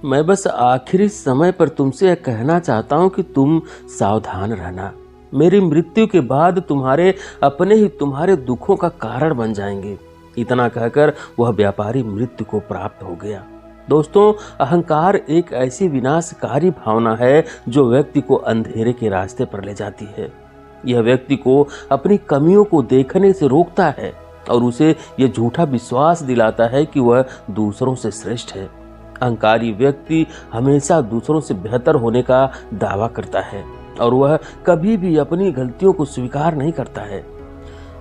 मैं बस आखिरी समय पर तुमसे यह कहना चाहता हूँ कि तुम सावधान रहना। मेरी मृत्यु के बाद तुम्हारे अपने ही तुम्हारे दुखों का कारण बन जाएंगे। इतना कहकर वह व्यापारी मृत्यु को प्राप्त हो गया। दोस्तों, अहंकार एक ऐसी विनाशकारी भावना है जो व्यक्ति को अंधेरे के रास्ते पर ले जाती है। यह व्यक्ति को अपनी कमियों को देखने से रोकता है और उसे यह झूठा विश्वास दिलाता है कि वह दूसरों से श्रेष्ठ है। अहंकारी व्यक्ति हमेशा दूसरों से बेहतर होने का दावा करता है और वह कभी भी अपनी गलतियों को स्वीकार नहीं करता है।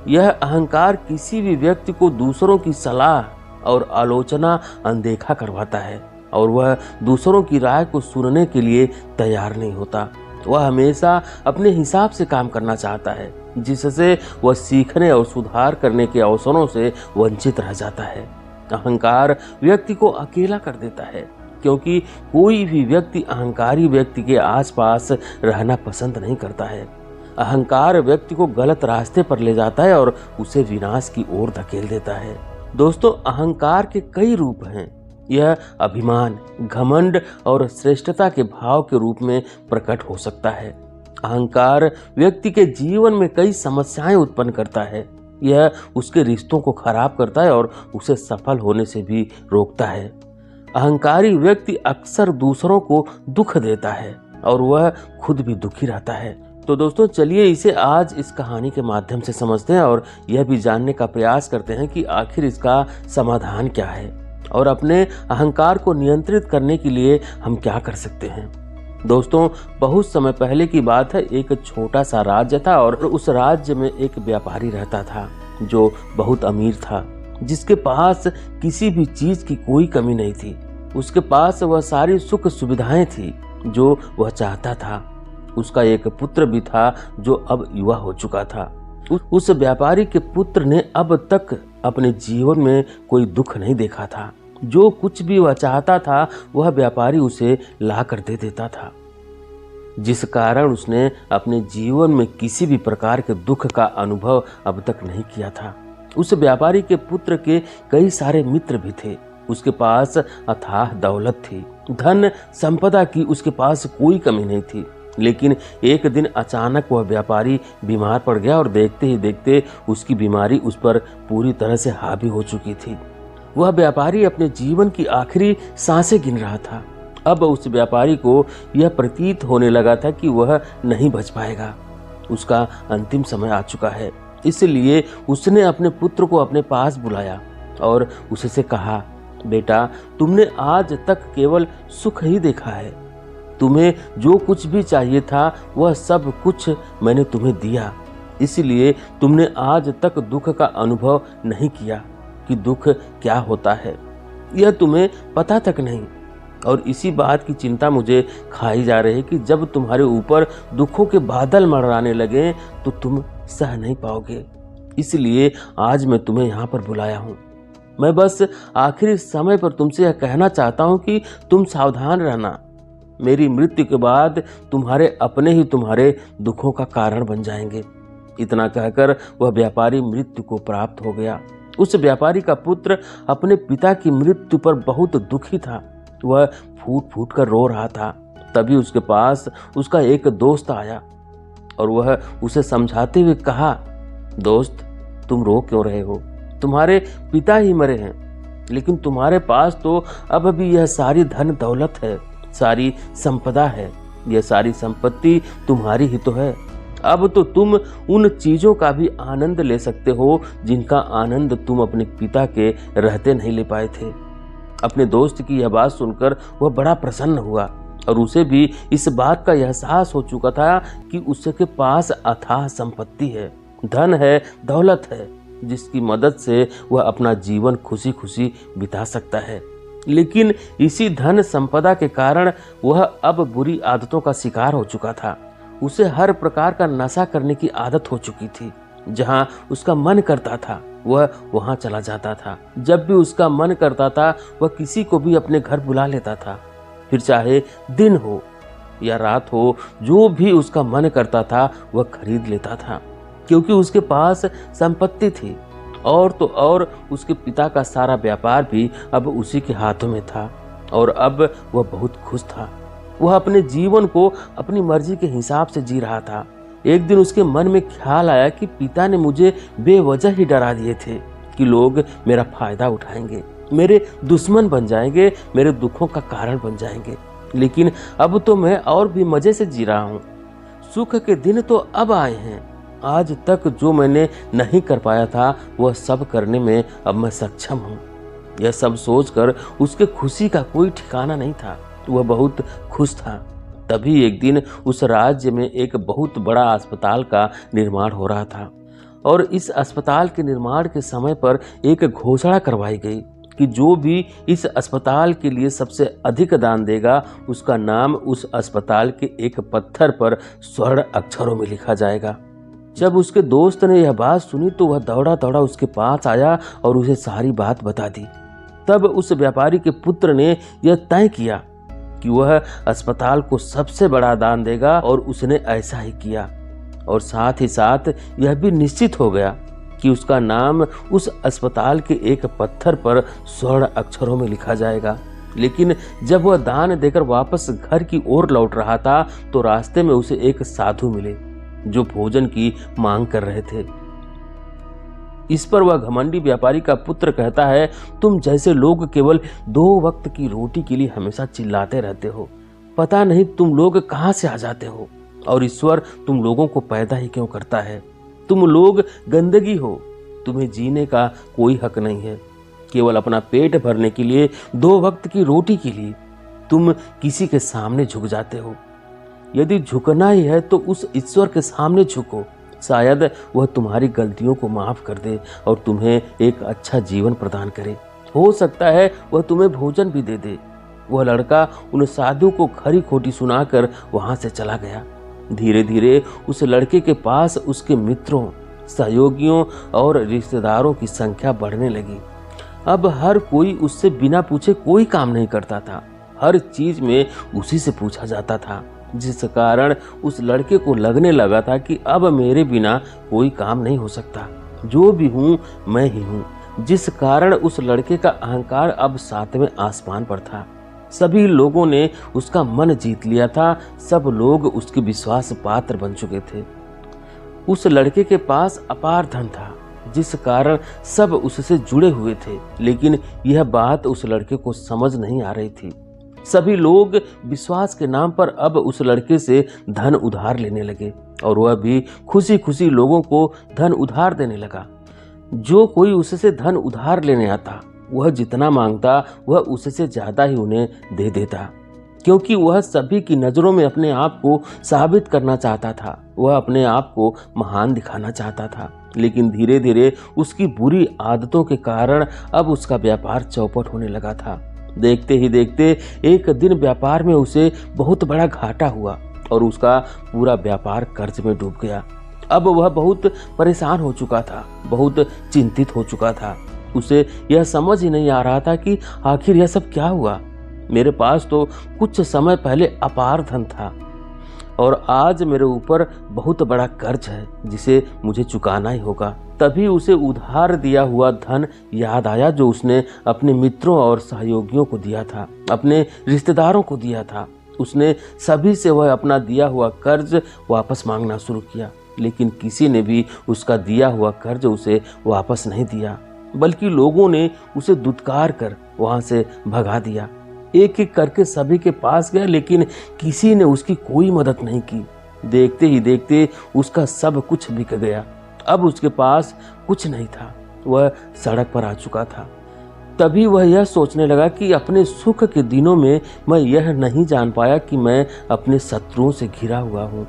यह अहंकार किसी भी व्यक्ति को दूसरों की सलाह और आलोचना अनदेखा करवाता है और वह दूसरों की राय को सुनने के लिए तैयार नहीं होता। वह हमेशा अपने हिसाब से काम करना चाहता है, जिससे वह सीखने और सुधार करने के अवसरों से वंचित रह जाता है। अहंकार व्यक्ति को अकेला कर देता है, क्योंकि कोई भी व्यक्ति अहंकारी व्यक्ति के आसपास रहना पसंद नहीं करता है। अहंकार व्यक्ति को गलत रास्ते पर ले जाता है और उसे विनाश की ओर धकेल देता है। दोस्तों, अहंकार के कई रूप हैं। यह अभिमान, घमंड और श्रेष्ठता के भाव के रूप में प्रकट हो सकता है। अहंकार व्यक्ति के जीवन में कई समस्याएं उत्पन्न करता है। यह उसके रिश्तों को खराब करता है और उसे सफल होने से भी रोकता है। अहंकारी व्यक्ति अक्सर दूसरों को दुख देता है और वह खुद भी दुखी रहता है। तो दोस्तों, चलिए इसे आज इस कहानी के माध्यम से समझते हैं और यह भी जानने का प्रयास करते हैं कि आखिर इसका समाधान क्या है और अपने अहंकार को नियंत्रित करने के लिए हम क्या कर सकते हैं। दोस्तों, बहुत समय पहले की बात है। एक छोटा सा राज्य था और उस राज्य में एक व्यापारी रहता था जो बहुत अमीर था, जिसके पास किसी भी चीज की कोई कमी नहीं थी। उसके पास वह सारी सुख सुविधाएं थी जो वह चाहता था। उसका एक पुत्र भी था जो अब युवा हो चुका था। उस व्यापारी के पुत्र ने अब तक अपने जीवन में कोई दुख नहीं देखा था। जो कुछ भी वह चाहता था वह व्यापारी उसे ला कर दे देता था, जिस कारण उसने अपने जीवन में किसी भी प्रकार के दुख का अनुभव अब तक नहीं किया था। उस व्यापारी के पुत्र के कई सारे मित्र भी थे। उसके पास अथाह दौलत थी, धन संपदा की उसके पास कोई कमी नहीं थी। लेकिन एक दिन अचानक वह व्यापारी बीमार पड़ गया और देखते ही देखते उसकी बीमारी उस पर पूरी तरह से हावी हो चुकी थी। वह व्यापारी अपने जीवन की आखिरी सांसें गिन रहा था। अब उस व्यापारी को यह प्रतीत होने लगा था कि वह नहीं बच पाएगा। उसका अंतिम समय आ चुका है। इसलिए उसने अपने पुत्र को अपने पास बुलाया और उससे कहा, बेटा, तुमने आज तक केवल सुख ही देखा है। तुम्हें जो कुछ भी चाहिए था वह सब कुछ मैंने तुम्हें दिया। इसलिए तुमने आज तक दुख का अनुभव नहीं किया कि दुख क्या होता है। यह तुम्हें पता तक नहीं और इसी बात की चिंता मुझे खाई जा रही है कि जब तुम्हारे ऊपर दुखों के बादल मंडराने लगे तो तुम सह नहीं पाओगे। इसलिए आज मैं तुम्हें यहाँ पर बुलाया हूँ। मैं बस आखिरी समय पर तुमसे यह कहना चाहता हूँ कि तुम सावधान रहना। मेरी मृत्यु के बाद तुम्हारे अपने ही तुम्हारे दुखों का कारण बन जाएंगे। इतना कहकर वह व्यापारी मृत्यु को प्राप्त हो गया। उस व्यापारी का पुत्र अपने पिता की मृत्यु पर बहुत दुखी था। वह फूट फूट कर रो रहा था। तभी उसके पास उसका एक दोस्त आया और वह उसे समझाते हुए कहा, दोस्त, तुम रो क्यों रहे हो? तुम्हारे पिता ही मरे हैं, लेकिन तुम्हारे पास तो अब भी यह सारी धन दौलत है, सारी संपदा है। यह सारी संपत्ति तुम्हारी ही तो है। अब तो तुम उन चीजों का भी आनंद ले सकते हो जिनका आनंद तुम अपने पिता के रहते नहीं ले पाए थे। अपने दोस्त की यह बात सुनकर वह बड़ा प्रसन्न हुआ और उसे भी इस बात का एहसास हो चुका था कि उसके पास अथाह संपत्ति है, धन है, दौलत है, जिसकी मदद से वह अपना जीवन खुशी खुशी बिता सकता है। लेकिन इसी धन संपदा के कारण वह अब बुरी आदतों का शिकार हो चुका था। उसे हर प्रकार का नशा करने की आदत हो चुकी थी। जहां उसका मन करता था वह वहां चला जाता था। जब भी उसका मन करता था वह किसी को भी अपने घर बुला लेता था। फिर चाहे दिन हो या रात हो, जो भी उसका मन करता था वह खरीद लेता था, क्योंकि उसके पास संपत्ति थी। और तो और उसके पिता का सारा व्यापार भी अब उसी के हाथों में था। और अब वह बहुत खुश था। वह अपने जीवन को अपनी मर्जी के हिसाब से जी रहा था। एक दिन उसके मन में ख्याल आया कि पिता ने मुझे बेवजह ही डरा दिए थे कि लोग मेरा फायदा उठाएंगे, मेरे दुश्मन बन जाएंगे, मेरे दुखों का कारण बन जाएंगे। लेकिन अब तो मैं और भी मजे से जी रहा हूँ। सुख के दिन तो अब आए हैं। आज तक जो मैंने नहीं कर पाया था वह सब करने में अब मैं सक्षम हूँ। यह सब सोचकर उसके खुशी का कोई ठिकाना नहीं था। वह बहुत खुश था। तभी एक दिन उस राज्य में एक बहुत बड़ा अस्पताल का निर्माण हो रहा था और इस अस्पताल के निर्माण के समय पर एक घोषणा करवाई गई कि जो भी इस अस्पताल के लिए सबसे अधिक दान देगा उसका नाम उस अस्पताल के एक पत्थर पर स्वर्ण अक्षरों में लिखा जाएगा। जब उसके दोस्त ने यह बात सुनी तो वह दौड़ा दौड़ा उसके पास आया और उसे सारी बात बता दी। तब उस व्यापारी के पुत्र ने यह तय किया कि वह अस्पताल को सबसे बड़ा दान देगा और उसने ऐसा ही किया। और साथ ही साथ यह भी निश्चित हो गया कि उसका नाम उस अस्पताल के एक पत्थर पर स्वर्ण अक्षरों में लिखा जाएगा। लेकिन जब वह दान देकर वापस घर की ओर लौट रहा था तो रास्ते में उसे एक साधु मिले जो भोजन की मांग कर रहे थे। इस पर वह घमंडी व्यापारी का पुत्र कहता है, तुम जैसे लोग केवल 2 वक्त की रोटी के लिए हमेशा चिल्लाते रहते हो। पता नहीं तुम लोग कहां से आ जाते हो और ईश्वर तुम लोगों को पैदा ही क्यों करता है। तुम लोग गंदगी हो, तुम्हें जीने का कोई हक नहीं है। केवल अपना पेट भरने के लिए 2 वक्त की रोटी के लिए तुम किसी के सामने झुक जाते हो। यदि झुकना ही है तो उस ईश्वर के सामने झुको। शायद वह तुम्हारी गलतियों को माफ कर दे और तुम्हें एक अच्छा जीवन प्रदान करे। हो सकता है वह तुम्हें भोजन भी दे दे। वह लड़का उन साधु को खरी खोटी सुनाकर वहां से चला गया। धीरे धीरे उस लड़के के पास उसके मित्रों, सहयोगियों और रिश्तेदारों की संख्या बढ़ने लगी। अब हर कोई उससे बिना पूछे कोई काम नहीं करता था। हर चीज में उसी से पूछा जाता था, जिस कारण उस लड़के को लगने लगा था कि अब मेरे बिना कोई काम नहीं हो सकता। जो भी हूँ मैं ही हूँ। जिस कारण उस लड़के का अहंकार अब 7वें आसमान पर था। सभी लोगों ने उसका मन जीत लिया था। सब लोग उसके विश्वास पात्र बन चुके थे। उस लड़के के पास अपार धन था जिस कारण सब उससे जुड़े हुए थे। लेकिन यह बात उस लड़के को समझ नहीं आ रही थी। सभी लोग विश्वास के नाम पर अब उस लड़के से धन उधार लेने लगे और वह भी खुशी खुशी लोगों को धन उधार देने लगा। जो कोई उससे धन उधार लेने आता वह जितना मांगता वह उससे ज्यादा ही उन्हें दे देता, क्योंकि वह सभी की नजरों में अपने आप को साबित करना चाहता था। वह अपने आप को महान दिखाना चाहता था। लेकिन धीरे धीरे उसकी बुरी आदतों के कारण अब उसका व्यापार चौपट होने लगा था। देखते ही देखते एक दिन व्यापार में उसे बहुत बड़ा घाटा हुआ और उसका पूरा व्यापार कर्ज में डूब गया। अब वह बहुत परेशान हो चुका था, बहुत चिंतित हो चुका था। उसे यह समझ ही नहीं आ रहा था कि आखिर यह सब क्या हुआ। मेरे पास तो कुछ समय पहले अपार धन था और आज मेरे ऊपर बहुत बड़ा कर्ज है जिसे मुझे चुकाना ही होगा। तभी उसे उधार दिया हुआ धन याद आया जो उसने अपने मित्रों और सहयोगियों को दिया था, अपने रिश्तेदारों को दिया था। उसने सभी से वह अपना दिया हुआ कर्ज वापस मांगना शुरू किया, लेकिन किसी ने भी उसका दिया हुआ कर्ज उसे वापस नहीं दिया, बल्कि लोगों ने उसे दुत्कार कर वहां से भगा दिया। एक एक करके सभी के पास गया, लेकिन किसी ने उसकी कोई मदद नहीं की। देखते ही देखते उसका सब कुछ बिक गया। अब उसके पास कुछ नहीं था। वह सड़क पर आ चुका था। तभी वह यह सोचने लगा कि अपने सुख के दिनों में मैं यह नहीं जान पाया कि मैं अपने शत्रुओं से घिरा हुआ हूँ।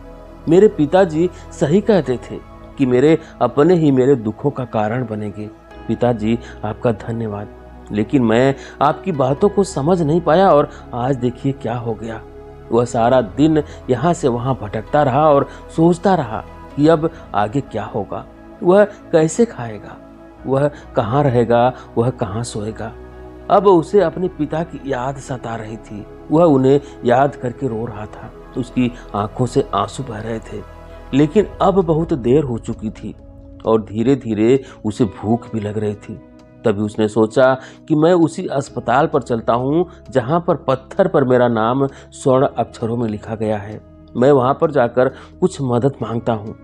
मेरे पिताजी सही कहते थे कि मेरे अपने ही मेरे दुखों का कारण बनेंगे। पिताजी आपका धन्यवाद, लेकिन मैं आपकी बातों को समझ नहीं पाया और आज देखिए क्या हो गया। वह सारा दिन यहाँ से वहाँ भटकता रहा और सोचता रहा कि अब आगे क्या होगा। वह कैसे खाएगा, वह कहाँ रहेगा, वह कहाँ सोएगा। अब उसे अपने पिता की याद सता रही थी। वह उन्हें याद करके रो रहा था। उसकी आंखों से आंसू बह रहे थे, लेकिन अब बहुत देर हो चुकी थी और धीरे धीरे उसे भूख भी लग रही थी। तभी उसने सोचा कि मैं उसी अस्पताल पर चलता हूँ जहाँ पर पत्थर पर मेरा नाम स्वर्ण अक्षरों में लिखा गया है। मैं वहाँ पर जाकर कुछ मदद मांगता हूँ।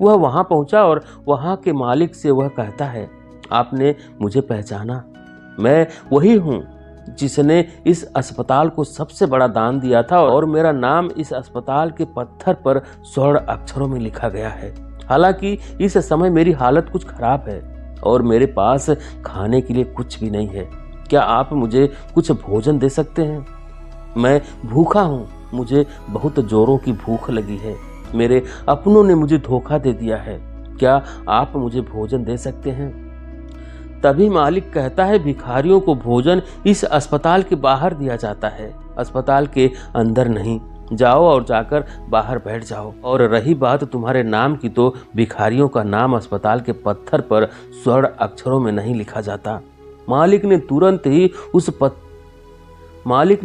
वह वहाँ पहुँचा और वहाँ के मालिक से वह कहता है, आपने मुझे पहचाना? मैं वही हूँ जिसने इस अस्पताल को सबसे बड़ा दान दिया था और मेरा नाम इस अस्पताल के पत्थर पर स्वर्ण अक्षरों में लिखा गया है। हालांकि इस समय मेरी हालत कुछ खराब है और मेरे पास खाने के लिए कुछ भी नहीं है। क्या आप मुझे कुछ भोजन दे सकते हैं? मैं भूखा हूँ, मुझे बहुत जोरों की भूख लगी है। मेरे अपनों ने मुझे धोखा दे दिया है। क्या आप मुझे भोजन दे सकते हैं? तभी मालिक कहता है, भिखारियों को भोजन इस अस्पताल के बाहर दिया जाता है, अस्पताल के अंदर नहीं। जाओ और जाकर बाहर बैठ जाओ। और रही बात तुम्हारे नाम की, तो भिखारियों का नाम अस्पताल के पत्थर पर स्वर्ण अक्षरों में नहीं लिखा जाता। मालिक ने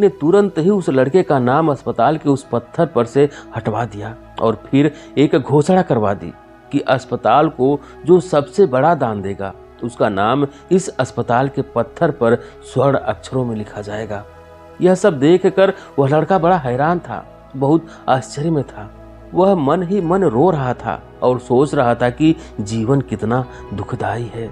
तुरंत ही उस लड़के का नाम अस्पताल के उस पत्थर पर से हटवा दिया और फिर एक घोषणा करवा दी कि अस्पताल को जो सबसे बड़ा दान देगा उसका नाम इस अस्पताल के पत्थर पर स्वर्ण अक्षरों में लिखा जाएगा। यह सब देखकर वह लड़का बड़ा हैरान था, बहुत आश्चर्य में था। वह मन ही मन रो रहा था और सोच रहा था कि जीवन कितना दुखदाई है,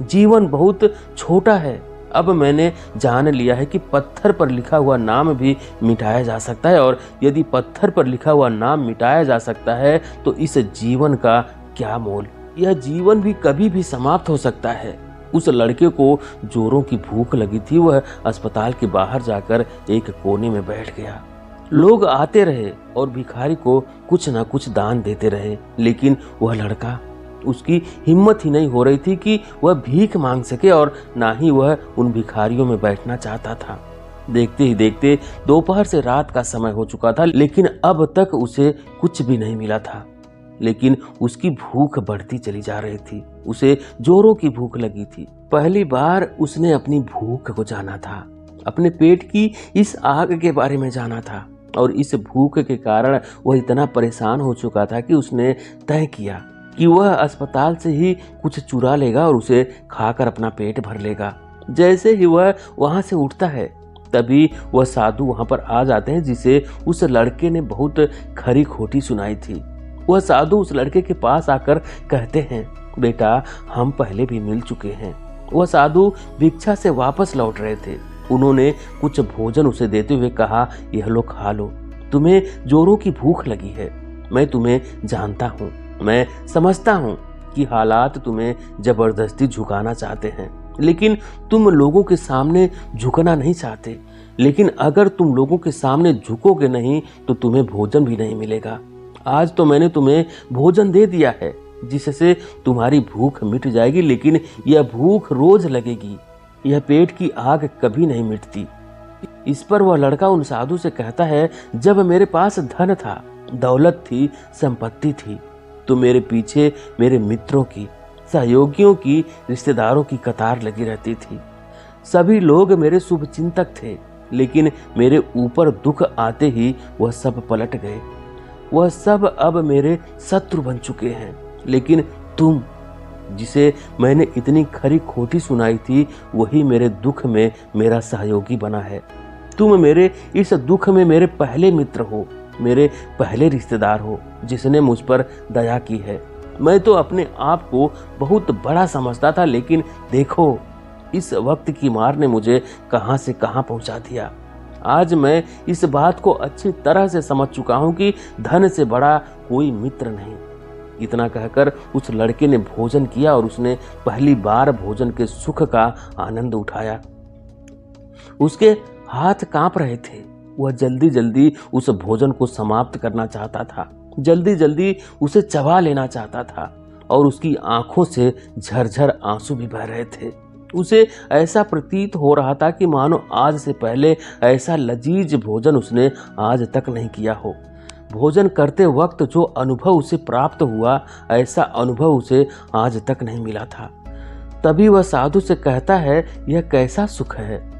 जीवन बहुत छोटा है। अब मैंने जान लिया है कि पत्थर पर लिखा हुआ नाम भी मिटाया जा सकता है, और यदि पत्थर पर लिखा हुआ नाम मिटाया जा सकता है तो इस जीवन का क्या मोल। यह जीवन भी कभी भी समाप्त हो सकता है। उस लड़के को जोरों की भूख लगी थी। वह अस्पताल के बाहर जाकर एक कोने में बैठ गया। लोग आते रहे और भिखारी को कुछ न कुछ दान देते रहे, लेकिन वह लड़का, उसकी हिम्मत ही नहीं हो रही थी कि वह भीख मांग सके, और ना ही वह उन भिखारियों में बैठना चाहता था। देखते ही देखते दोपहर से रात का समय हो चुका था, लेकिन अब तक उसे कुछ भी नहीं मिला था। लेकिन उसकी भूख बढ़ती चली जा रही थी। उसे जोरों की भूख लगी थी। पहली बार उसने अपनी भूख को जाना था, अपने पेट की इस आग के बारे में जाना था, और इस भूख के कारण वह इतना परेशान हो चुका था कि उसने तय किया कि वह अस्पताल से ही कुछ चुरा लेगा और उसे खाकर अपना पेट भर लेगा। जैसे ही वह वहां से उठता है, तभी वह साधु वहां पर आ जाते हैं जिसे उस लड़के ने बहुत खरी खोटी सुनाई थी। वह साधु उस लड़के के पास आकर कहते हैं, बेटा, हम पहले भी मिल चुके हैं। वह साधु भिक्षा से वापस लौट रहे थे। उन्होंने कुछ भोजन उसे देते हुए कहा, यह लो, खा लो, तुम्हें जोरों की भूख लगी है। मैं तुम्हें जानता हूँ, मैं समझता हूँ कि हालात तुम्हें जबरदस्ती झुकाना चाहते हैं, लेकिन तुम लोगों के सामने झुकना नहीं चाहते। लेकिन अगर तुम लोगों के सामने झुकोगे नहीं तो तुम्हें भोजन भी नहीं मिलेगा। आज तो मैंने तुम्हें भोजन दे दिया है जिससे तुम्हारी भूख मिट जाएगी, लेकिन यह भूख रोज लगेगी। यह पेट की आग कभी नहीं मिटती। इस पर वह लड़का उन साधु से कहता है, जब मेरे पास धन था, दौलत थी, संपत्ति थी, तो मेरे पीछे मेरे मित्रों की, सहयोगियों की, रिश्तेदारों की कतार लगी रहती थी। सभी लोग मेरे शुभ चिंतक थे, लेकिन मेरे ऊपर दुख आते ही वह सब पलट गए। वह सब अब मेरे शत्रु बन चुके हैं। लेकिन तुम, जिसे मैंने इतनी खरी खोटी सुनाई थी, वही मेरे दुख में मेरा सहयोगी बना है। तुम मेरे इस दुख में मेरे पहले मित्र हो, मेरे पहले रिश्तेदार हो, जिसने मुझ पर दया की है। मैं तो अपने आप को बहुत बड़ा समझता था, लेकिन देखो, इस वक्त की मार ने मुझे कहां से कहां पहुंचा दिया। आज मैं इस बात को अच्छी तरह से समझ चुका हूं कि धन से बड़ा कोई मित्र नहीं। इतना कहकर उस लड़के ने भोजन किया और उसने पहली बार भोजन के सुख का आनंद उठाया। उसके हाथ कांप रहे थे। वह जल्दी जल्दी उस भोजन को समाप्त करना चाहता था, जल्दी जल्दी उसे चबा लेना चाहता था, और उसकी आंखों से झरझर आंसू भी बह रहे थे। उसे ऐसा प्रतीत हो रहा था कि मानो आज से पहले ऐसा लजीज भोजन उसने आज तक नहीं किया हो। भोजन करते वक्त जो अनुभव उसे प्राप्त हुआ, ऐसा अनुभव उसे आज तक नहीं मिला था। तभी वह साधु से कहता है, यह कैसा सुख है।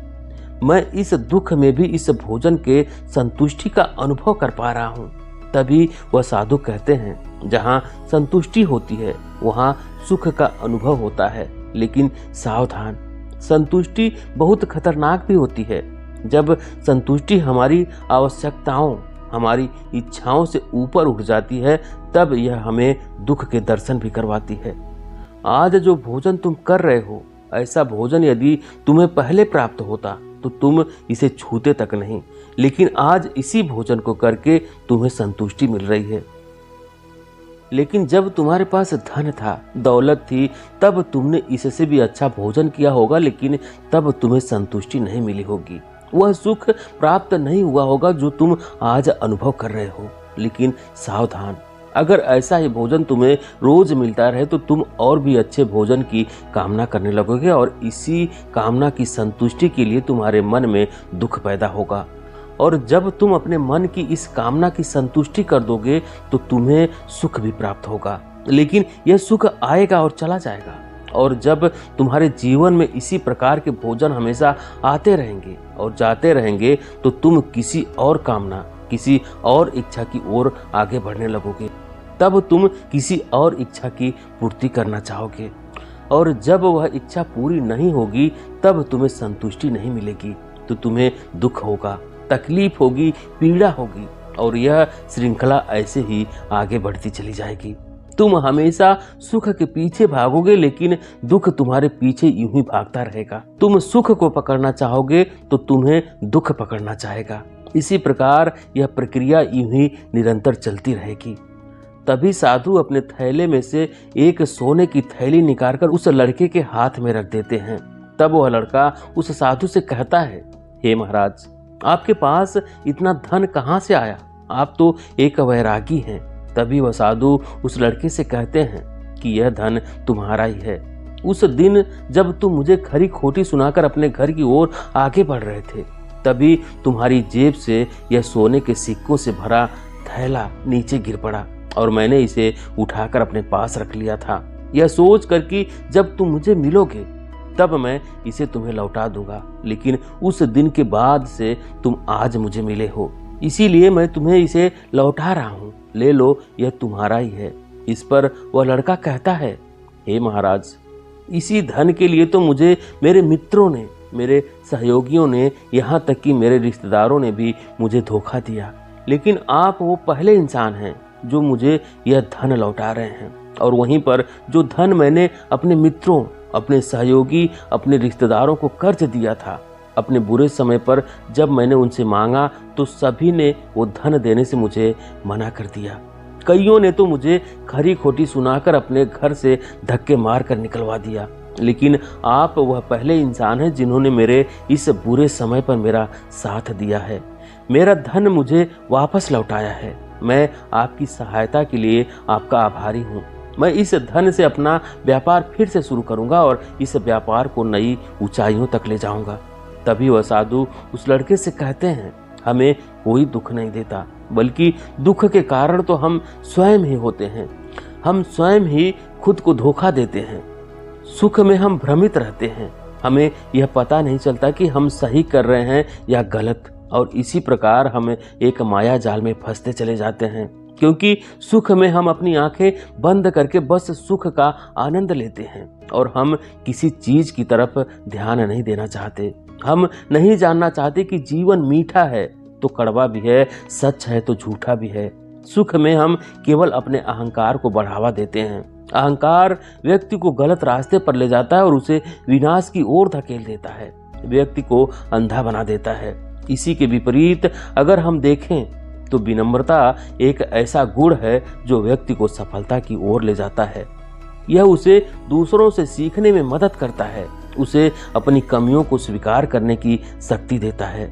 मैं इस दुख में भी इस भोजन के संतुष्टि का अनुभव कर पा रहा हूँ। तभी वह साधु कहते हैं, जहाँ संतुष्टि होती है वहाँ सुख का अनुभव होता है। लेकिन सावधान, संतुष्टि बहुत खतरनाक भी होती है। जब संतुष्टि हमारी आवश्यकताओं, हमारी इच्छाओं से ऊपर उठ जाती है, तब यह हमें दुख के दर्शन भी करवाती है। आज जो भोजन तुम कर रहे हो, ऐसा भोजन यदि तुम्हें पहले प्राप्त होता तो तुम इसे छूते तक नहीं, लेकिन आज इसी भोजन को करके तुम्हें संतुष्टि मिल रही है। लेकिन जब तुम्हारे पास धन था, दौलत थी, तब तुमने इससे भी अच्छा भोजन किया होगा, लेकिन तब तुम्हें संतुष्टि नहीं मिली होगी। वह सुख प्राप्त नहीं हुआ होगा जो तुम आज अनुभव कर रहे हो। लेकिन सावधान, अगर ऐसा ही भोजन तुम्हें रोज मिलता रहे तो तुम और भी अच्छे भोजन की कामना करने लगोगे और इसी कामना की संतुष्टि के लिए तुम्हारे मन में दुख पैदा होगा। और जब तुम अपने मन की इस कामना की संतुष्टि कर दोगे तो तुम्हें सुख भी प्राप्त होगा, लेकिन यह सुख आएगा और चला जाएगा। और जब तुम्हारे जीवन में इसी प्रकार के भोजन हमेशा आते रहेंगे और जाते रहेंगे तो तुम किसी और कामना, किसी और इच्छा की ओर आगे बढ़ने लगोगे। तब तुम किसी और इच्छा की पूर्ति करना चाहोगे, और जब वह इच्छा पूरी नहीं होगी तब तुम्हें संतुष्टि नहीं मिलेगी, तो तुम्हें दुख होगा, तकलीफ होगी, पीड़ा होगी, और यह श्रृंखला ऐसे ही आगे बढ़ती चली जाएगी। तुम हमेशा सुख के पीछे भागोगे, लेकिन दुख तुम्हारे पीछे यूं ही भागता रहेगा। तुम सुख को पकड़ना चाहोगे तो तुम्हें दुख पकड़ना चाहेगा। इसी प्रकार यह प्रक्रिया यूं ही निरंतर चलती रहेगी। तभी साधु अपने थैले में से एक सोने की थैली निकालकर उस लड़के के हाथ में रख देते हैं। तब वह लड़का उस साधु से कहता है, हे महाराज, आपके पास इतना धन कहाँ से आया? आप तो एक वैरागी हैं। तभी वह साधु उस लड़के से कहते हैं कि यह धन तुम्हारा ही है। उस दिन जब तुम मुझे खरी खोटी सुनाकर अपने घर की ओर आगे बढ़ रहे थे, तभी तुम्हारी जेब से यह सोने के सिक्कों से भरा थैला नीचे गिर पड़ा और मैंने इसे उठाकर अपने पास रख लिया था, यह सोच कर कि जब तुम मुझे मिलोगे तब मैं इसे तुम्हें लौटा दूंगा। लेकिन उस दिन के बाद से तुम आज मुझे मिले हो, इसीलिए मैं तुम्हें इसे लौटा रहा हूँ। ले लो, यह तुम्हारा ही है। इस पर वह लड़का कहता है, हे महाराज, इसी धन के लिए तो मुझे मेरे मित्रों ने, मेरे सहयोगियों ने, यहाँ तक कि मेरे रिश्तेदारों ने भी मुझे धोखा दिया। लेकिन आप वो पहले इंसान हैं जो मुझे यह धन लौटा रहे हैं। और वहीं पर जो धन मैंने अपने मित्रों, अपने सहयोगी, अपने रिश्तेदारों को कर्ज दिया था, अपने बुरे समय पर जब मैंने उनसे मांगा तो सभी ने वो धन देने से मुझे मना कर दिया। कईयों ने तो मुझे खरी खोटी सुनाकर अपने घर से धक्के मार कर निकलवा दिया। लेकिन आप वह पहले इंसान हैं जिन्होंने मेरे इस बुरे समय पर मेरा साथ दिया है, मेरा धन मुझे वापस लौटाया है। मैं आपकी सहायता के लिए आपका आभारी हूँ। मैं इस धन से अपना व्यापार फिर से शुरू करूँगा और इस व्यापार को नई ऊंचाइयों तक ले जाऊँगा। तभी वह साधु उस लड़के से कहते हैं, हमें कोई दुख नहीं देता, बल्कि दुख के कारण तो हम स्वयं ही होते हैं। हम स्वयं ही खुद को धोखा देते हैं। सुख में हम भ्रमित रहते हैं, हमें यह पता नहीं चलता कि हम सही कर रहे हैं या गलत, और इसी प्रकार हम एक माया जाल में फंसते चले जाते हैं। क्योंकि सुख में हम अपनी आंखें बंद करके बस सुख का आनंद लेते हैं और हम किसी चीज की तरफ ध्यान नहीं देना चाहते। हम नहीं जानना चाहते कि जीवन मीठा है तो कड़वा भी है, सच है तो झूठा भी है। सुख में हम केवल अपने अहंकार को बढ़ावा देते हैं। अहंकार व्यक्ति को गलत रास्ते पर ले जाता है और उसे विनाश की ओर धकेल देता है, व्यक्ति को अंधा बना देता है। इसी के विपरीत अगर हम देखें तो विनम्रता एक ऐसा गुण है जो व्यक्ति को सफलता की ओर ले जाता है। यह उसे दूसरों से सीखने में मदद करता है, उसे अपनी कमियों को स्वीकार करने की शक्ति देता है।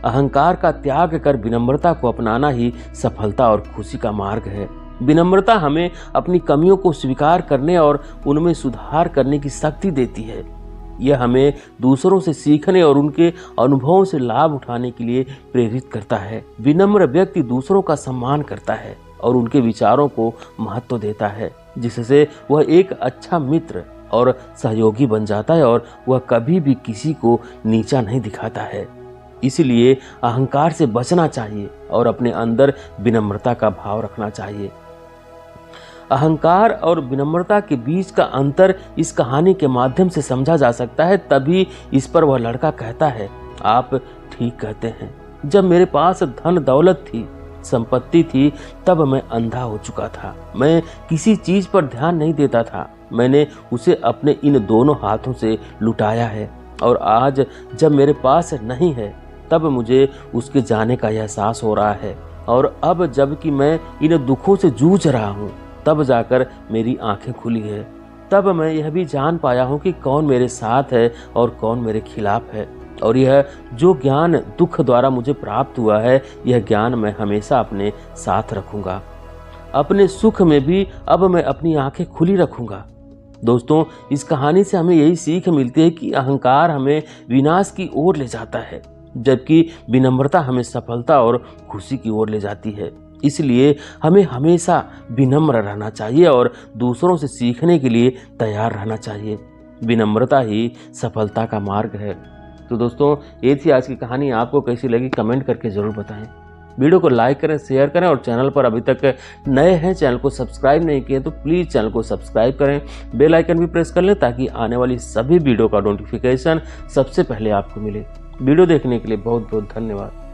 अहंकार का त्याग कर विनम्रता को अपनाना ही सफलता और खुशी का मार्ग है। विनम्रता हमें अपनी कमियों को स्वीकार करने और उनमें सुधार करने की शक्ति देती है। यह हमें दूसरों से सीखने और उनके अनुभवों से लाभ उठाने के लिए प्रेरित करता है। विनम्र व्यक्ति दूसरों का सम्मान करता है और उनके विचारों को महत्व देता है, जिससे वह एक अच्छा मित्र और सहयोगी बन जाता है और वह कभी भी किसी को नीचा नहीं दिखाता है। इसलिए अहंकार से बचना चाहिए और अपने अंदर विनम्रता का भाव रखना चाहिए। अहंकार और विनम्रता के बीच का अंतर इस कहानी के माध्यम से समझा जा सकता है। तभी इस पर वह लड़का कहता है, आप ठीक कहते हैं। जब मेरे पास धन दौलत थी, संपत्ति थी, तब मैं अंधा हो चुका था। मैं किसी चीज पर ध्यान नहीं देता था। मैंने उसे अपने इन दोनों हाथों से लुटाया है और आज जब मेरे पास नहीं है तब मुझे उसके जाने का एहसास हो रहा है। और अब जबकि मैं इन दुखों से जूझ रहा हूँ तब जाकर मेरी आंखें खुली है। तब मैं यह भी जान पाया हूँ कि कौन मेरे साथ है और कौन मेरे खिलाफ है। और यह जो ज्ञान दुख द्वारा मुझे प्राप्त हुआ है, यह ज्ञान मैं हमेशा अपने साथ रखूंगा। अपने सुख में भी अब मैं अपनी आंखें खुली रखूंगा। दोस्तों, इस कहानी से हमें यही सीख मिलती है कि अहंकार हमें विनाश की ओर ले जाता है, जबकि विनम्रता हमें सफलता और खुशी की ओर ले जाती है। इसलिए हमें हमेशा विनम्र रहना चाहिए और दूसरों से सीखने के लिए तैयार रहना चाहिए। विनम्रता ही सफलता का मार्ग है। तो दोस्तों, ये थी आज की कहानी। आपको कैसी लगी कमेंट करके ज़रूर बताएं। वीडियो को लाइक करें, शेयर करें और चैनल पर अभी तक नए हैं, चैनल को सब्सक्राइब नहीं किए तो प्लीज़ चैनल को सब्सक्राइब करें। बेल आइकन भी प्रेस कर लें ताकि आने वाली सभी वीडियो का नोटिफिकेशन सबसे पहले आपको मिले। वीडियो देखने के लिए बहुत बहुत धन्यवाद।